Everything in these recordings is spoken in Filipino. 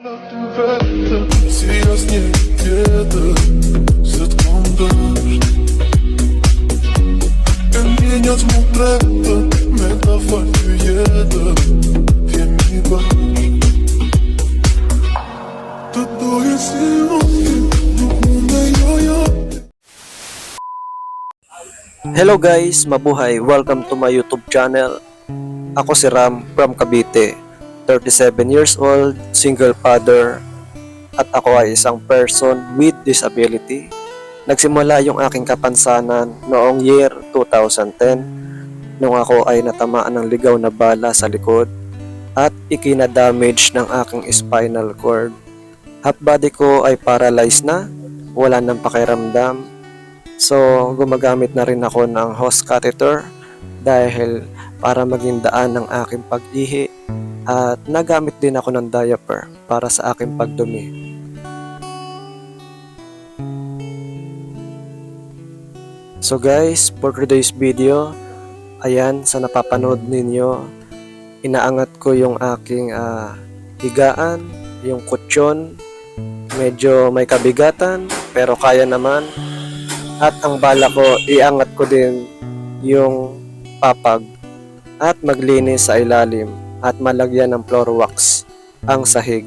Сейчас нет где-то светлом дождь Меня смотрета, метафорията Vieni baci Tutto è silente, dopo io Hello guys, mabuhay! Welcome to my YouTube channel. Ako si Ram from Cavite, 37 years old, single father, at ako ay isang person with disability. Nagsimula yung aking kapansanan noong year 2010 nung ako ay natamaan ng ligaw na bala sa likod at ikinadamage ng aking spinal cord. Half body ko ay paralyzed na, wala nang pakiramdam. So, gumagamit na rin ako ng hose catheter dahil para maging daan ng aking pag-ihi at nagamit din ako ng diaper para sa aking pagdumi. So guys, for today's video, ayan, sa napapanood ninyo, inaangat ko yung aking higaan, yung kutsyon, medyo may kabigatan pero kaya naman. At ang bala ko, iangat ko din yung papag at maglinis sa ilalim at malagyan ng floor wax ang sahig.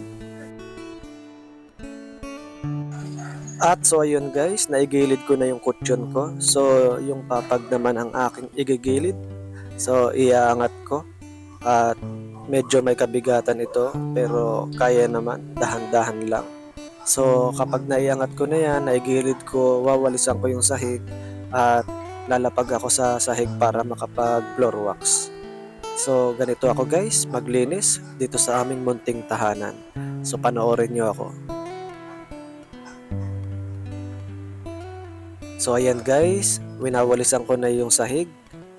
At so ayun guys, naigilid ko na yung kutsyon ko. So yung papag naman ang aking igigilid. So iangat ko at medyo may kabigatan ito pero kaya naman, dahan-dahan lang. So kapag naiangat ko na yan, naigilid ko, wawalisan ko yung sahig at lalapag ako sa sahig para makapag floor wax. So ganito ako guys, maglinis dito sa aming munting tahanan. So panoorin nyo ako. So ayan guys, winawalisan ko na yung sahig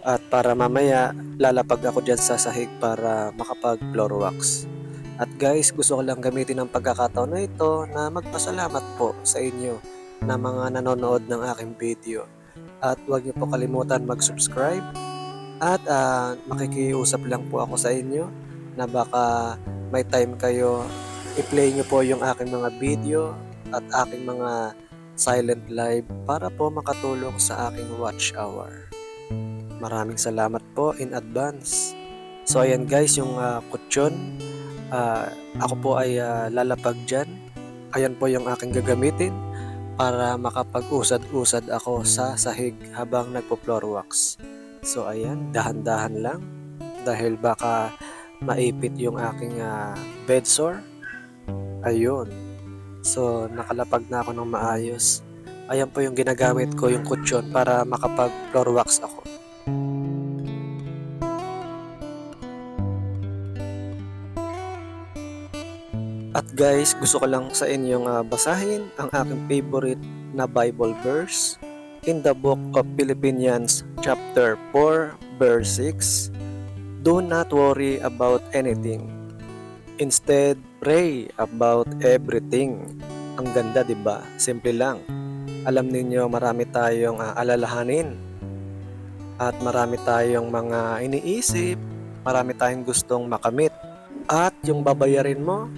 at para mamaya lalapag ako dyan sa sahig para makapag floor wax. At guys, gusto ko lang gamitin ang pagkakataon na ito na magpasalamat po sa inyo na mga nanonood ng aking video. At huwag niyo po kalimutan mag-subscribe. At makikiusap lang po ako sa inyo na baka may time kayo, i-play niyo po yung aking mga video at aking mga silent live para po makatulong sa aking watch hour. Maraming salamat po in advance. So ayan guys, yung kutsyon. Ako po ay lalapag dyan. Ayan po yung aking gagamitin para makapag-usad-usad ako sa sahig habang nagpo-floor wax. So ayan, dahan-dahan lang dahil baka maipit yung aking bed sore. Ayun. So nakalapag na ako ng maayos. Ayan po yung ginagamit ko, yung kutsyon para makapag-floor wax ako. At guys, gusto ko lang sa inyong basahin ang aking favorite na Bible verse in the book of Philippians chapter 4 verse 6. Do not worry about anything. Instead, pray about everything. Ang ganda, 'di ba? Simple lang. Alam niyo, marami tayong alalahanin at marami tayong mga iniisip, marami tayong gustong makamit. At yung babayarin mo,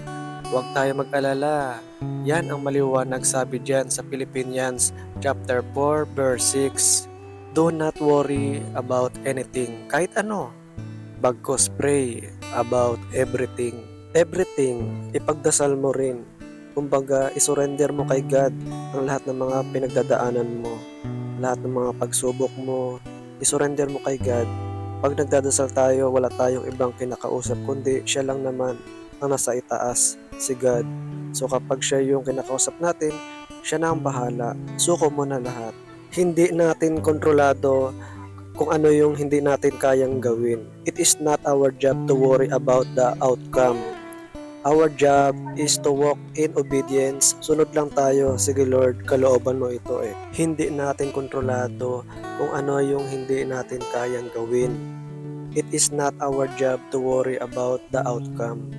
huwag tayo mag-alala. Yan ang maliwanag sabi dyan sa Philippians chapter 4 verse 6. Do not worry about anything. Kahit ano. Bagkus pray about everything. Everything, ipagdasal mo rin. Kumbaga, isurrender mo kay God ang lahat ng mga pinagdadaanan mo. Lahat ng mga pagsubok mo. Isurrender mo kay God. Pag nagdadasal tayo, wala tayong ibang kinakausap, kundi siya lang naman ang nasa itaas, si God. So kapag siya yung kinakausap natin, siya na ang bahala. Suko mo na lahat. Hindi natin kontrolado kung ano yung hindi natin kayang gawin. It is not our job to worry about the outcome. Our job is to walk in obedience. Sunod lang tayo. Sige Lord, kalooban mo ito eh. Hindi natin kontrolado kung ano yung hindi natin kayang gawin. It is not our job to worry about the outcome.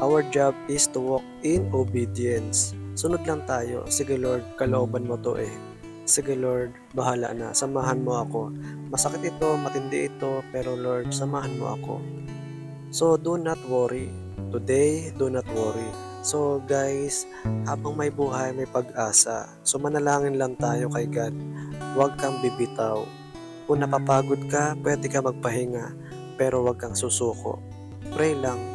Our job is to walk in obedience. Sunod lang tayo. Sige Lord, kalooban mo to eh. Sige Lord, bahala na. Samahan mo ako. Masakit ito, matindi ito, pero Lord, samahan mo ako. So do not worry. Today, do not worry. So guys, habang may buhay may pag-asa. So manalangin lang tayo kay God. Huwag kang bibitaw. Kung napapagod ka, pwede ka magpahinga, pero huwag kang susuko. Pray lang.